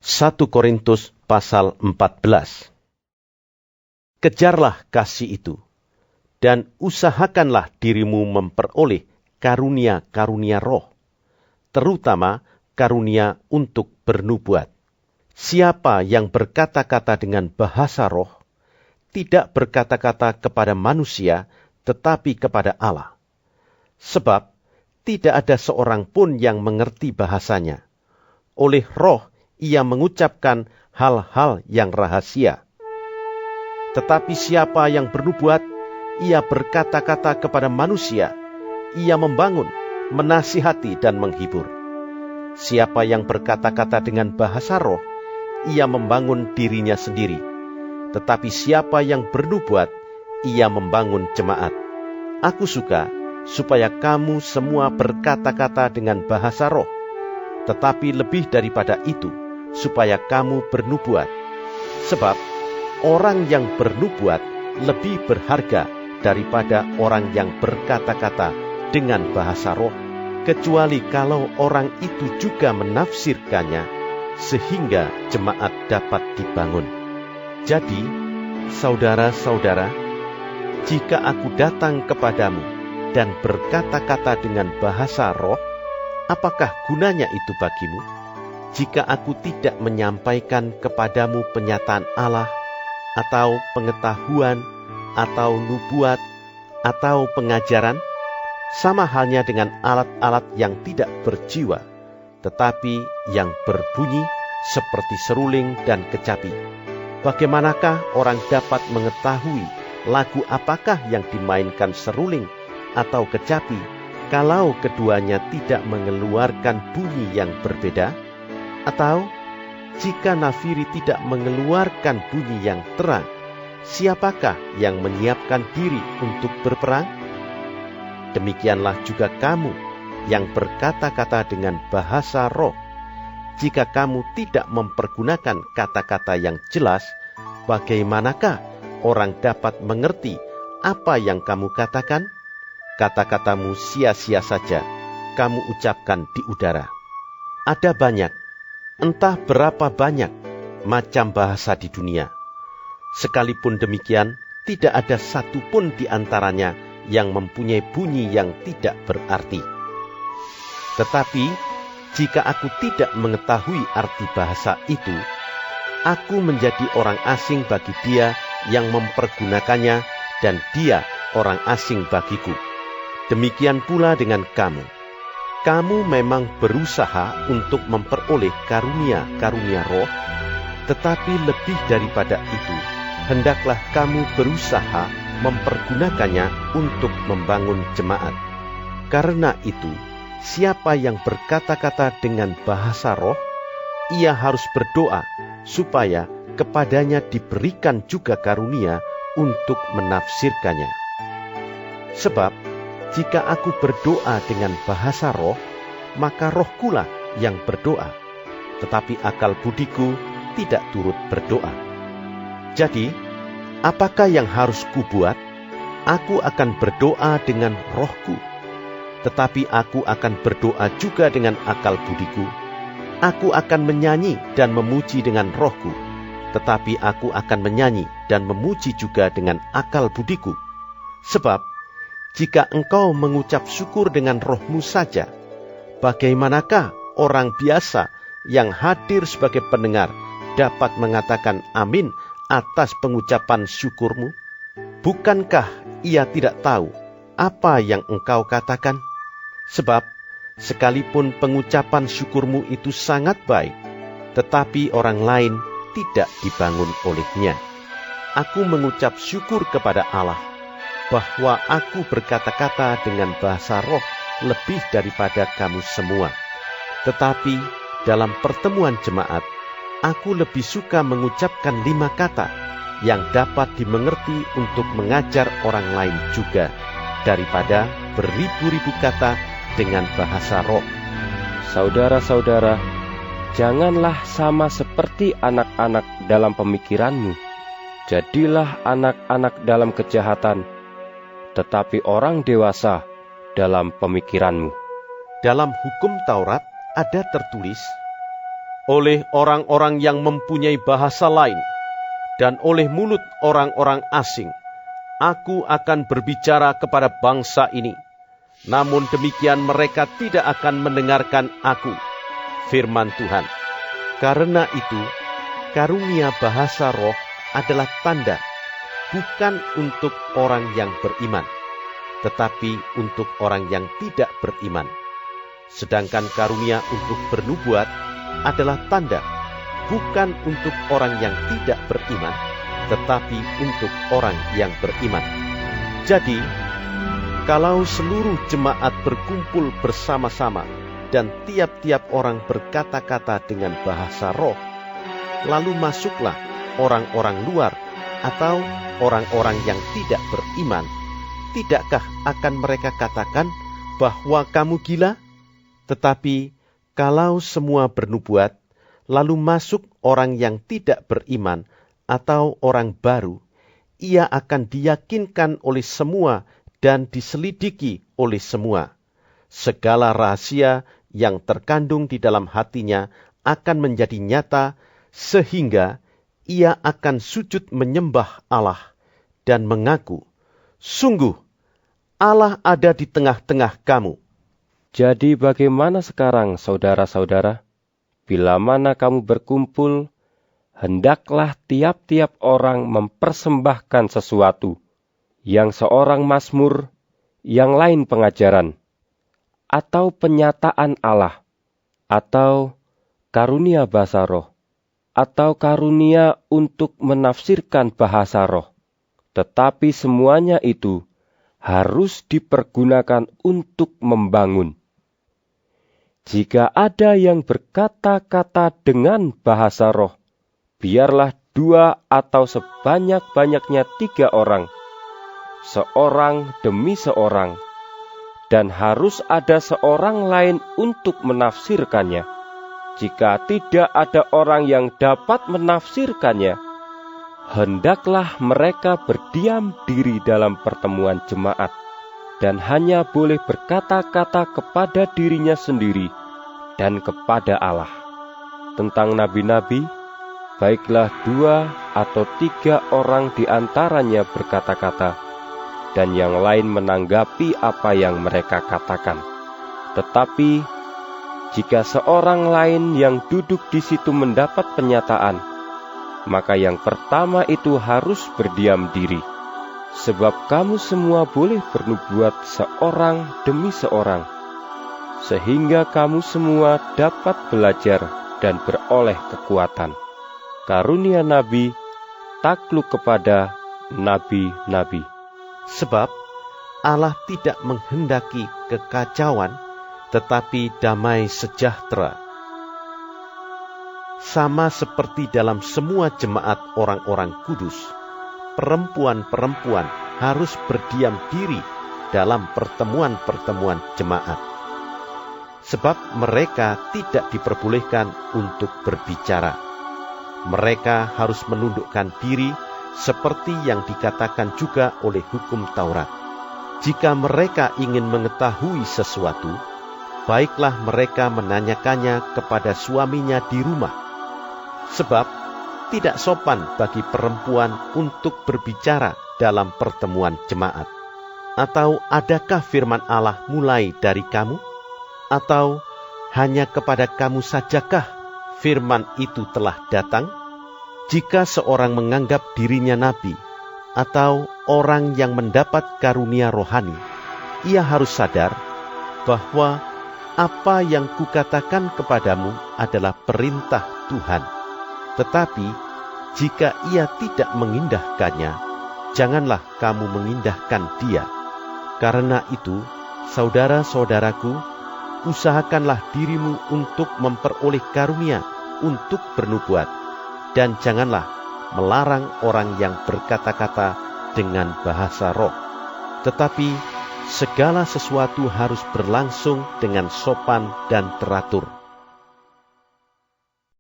1 Korintus pasal 14. Kejarlah kasih itu, dan usahakanlah dirimu memperoleh karunia-karunia roh, terutama karunia untuk bernubuat. Siapa yang berkata-kata dengan bahasa roh, tidak berkata-kata kepada manusia, tetapi kepada Allah. Sebab tidak ada seorang pun yang mengerti bahasanya. Oleh roh ia mengucapkan hal-hal yang rahasia. Tetapi siapa yang bernubuat, ia berkata-kata kepada manusia, ia membangun, menasihati dan menghibur. Siapa yang berkata-kata dengan bahasa roh, ia membangun dirinya sendiri. Tetapi siapa yang bernubuat, ia membangun jemaat. Aku suka supaya kamu semua berkata-kata dengan bahasa roh, tetapi lebih daripada itu, supaya kamu bernubuat. Sebab orang yang bernubuat lebih berharga daripada orang yang berkata-kata dengan bahasa roh, kecuali kalau orang itu juga menafsirkannya, sehingga jemaat dapat dibangun. Jadi, saudara-saudara, jika aku datang kepadamu dan berkata-kata dengan bahasa roh, apakah gunanya itu bagimu? Jika aku tidak menyampaikan kepadamu penyataan Allah, atau pengetahuan, atau nubuat, atau pengajaran, sama halnya dengan alat-alat yang tidak berjiwa, tetapi yang berbunyi seperti seruling dan kecapi. Bagaimanakah orang dapat mengetahui lagu apakah yang dimainkan seruling atau kecapi, kalau keduanya tidak mengeluarkan bunyi yang berbeda? Atau, jika nafiri tidak mengeluarkan bunyi yang terang, siapakah yang menyiapkan diri untuk berperang? Demikianlah juga kamu yang berkata-kata dengan bahasa roh. Jika kamu tidak mempergunakan kata-kata yang jelas, bagaimanakah orang dapat mengerti apa yang kamu katakan? Kata-katamu sia-sia saja, kamu ucapkan di udara. Ada banyak, entah berapa banyak macam bahasa di dunia. Sekalipun demikian, tidak ada satu pun di antaranya yang mempunyai bunyi yang tidak berarti. Tetapi, jika aku tidak mengetahui arti bahasa itu, aku menjadi orang asing bagi dia yang mempergunakannya, dan dia orang asing bagiku. Demikian pula dengan kamu. Kamu memang berusaha untuk memperoleh karunia-karunia roh, tetapi lebih daripada itu, hendaklah kamu berusaha mempergunakannya untuk membangun jemaat. Karena itu, siapa yang berkata-kata dengan bahasa roh, ia harus berdoa supaya kepadanya diberikan juga karunia untuk menafsirkannya. Sebab, jika aku berdoa dengan bahasa roh, maka rohkulah yang berdoa, tetapi akal budiku tidak turut berdoa. Jadi, apakah yang harus kubuat? Aku akan berdoa dengan rohku, tetapi aku akan berdoa juga dengan akal budiku. Aku akan menyanyi dan memuji dengan rohku, tetapi aku akan menyanyi dan memuji juga dengan akal budiku. Sebab, jika engkau mengucap syukur dengan rohmu saja, bagaimanakah orang biasa yang hadir sebagai pendengar dapat mengatakan amin atas pengucapan syukurmu? Bukankah ia tidak tahu apa yang engkau katakan? Sebab, sekalipun pengucapan syukurmu itu sangat baik, tetapi orang lain tidak dibangun olehnya. Aku mengucap syukur kepada Allah, bahwa aku berkata-kata dengan bahasa roh lebih daripada kamu semua. Tetapi dalam pertemuan jemaat, aku lebih suka mengucapkan 5 kata yang dapat dimengerti untuk mengajar orang lain juga, daripada beribu-ribu kata dengan bahasa roh. Saudara-saudara, janganlah sama seperti anak-anak dalam pemikiranmu. Jadilah anak-anak dalam kejahatan, tetapi orang dewasa dalam pemikiranmu. Dalam hukum Taurat ada tertulis, oleh orang-orang yang mempunyai bahasa lain, dan oleh mulut orang-orang asing, aku akan berbicara kepada bangsa ini. Namun demikian mereka tidak akan mendengarkan aku, firman Tuhan. Karena itu, karunia bahasa roh adalah tanda, bukan untuk orang yang beriman, tetapi untuk orang yang tidak beriman. Sedangkan karunia untuk bernubuat adalah tanda, bukan untuk orang yang tidak beriman, tetapi untuk orang yang beriman. Jadi, kalau seluruh jemaat berkumpul bersama-sama dan tiap-tiap orang berkata-kata dengan bahasa roh, lalu masuklah orang-orang luar atau orang-orang yang tidak beriman, tidakkah akan mereka katakan bahwa kamu gila? Tetapi kalau semua bernubuat, lalu masuk orang yang tidak beriman atau orang baru, ia akan diyakinkan oleh semua dan diselidiki oleh semua. Segala rahasia yang terkandung di dalam hatinya akan menjadi nyata, sehingga ia akan sujud menyembah Allah dan mengaku, "Sungguh, Allah ada di tengah-tengah kamu." Jadi bagaimana sekarang, saudara-saudara? Bila mana kamu berkumpul, hendaklah tiap-tiap orang mempersembahkan sesuatu, yang seorang mazmur, yang lain pengajaran, atau penyataan Allah, atau karunia bahasa roh, atau karunia untuk menafsirkan bahasa roh. Tetapi semuanya itu harus dipergunakan untuk membangun. Jika ada yang berkata-kata dengan bahasa roh, biarlah 2 atau sebanyak-banyaknya 3 orang, seorang demi seorang, dan harus ada seorang lain untuk menafsirkannya. Jika tidak ada orang yang dapat menafsirkannya, hendaklah mereka berdiam diri dalam pertemuan jemaat, dan hanya boleh berkata-kata kepada dirinya sendiri dan kepada Allah. Tentang nabi-nabi, baiklah 2 atau 3 orang di antaranya berkata-kata, dan yang lain menanggapi apa yang mereka katakan. Tetapi jika seorang lain yang duduk di situ mendapat penyataan, maka yang pertama itu harus berdiam diri. Sebab kamu semua boleh bernubuat seorang demi seorang, sehingga kamu semua dapat belajar dan beroleh kekuatan. Karunia nabi takluk kepada nabi-nabi. Sebab Allah tidak menghendaki kekacauan, tetapi damai sejahtera. Sama seperti dalam semua jemaat orang-orang kudus, perempuan-perempuan harus berdiam diri dalam pertemuan-pertemuan jemaat. Sebab mereka tidak diperbolehkan untuk berbicara. Mereka harus menundukkan diri seperti yang dikatakan juga oleh hukum Taurat. Jika mereka ingin mengetahui sesuatu, baiklah mereka menanyakannya kepada suaminya di rumah. Sebab tidak sopan bagi perempuan untuk berbicara dalam pertemuan jemaat. Atau adakah firman Allah mulai dari kamu? Atau hanya kepada kamu sajakah firman itu telah datang? Jika seorang menganggap dirinya nabi atau orang yang mendapat karunia rohani, ia harus sadar bahwa apa yang kukatakan kepadamu adalah perintah Tuhan. Tetapi jika ia tidak mengindahkannya, janganlah kamu mengindahkan dia. Karena itu, saudara-saudaraku, usahakanlah dirimu untuk memperoleh karunia untuk bernubuat, dan janganlah melarang orang yang berkata-kata dengan bahasa roh. Tetapi segala sesuatu harus berlangsung dengan sopan dan teratur.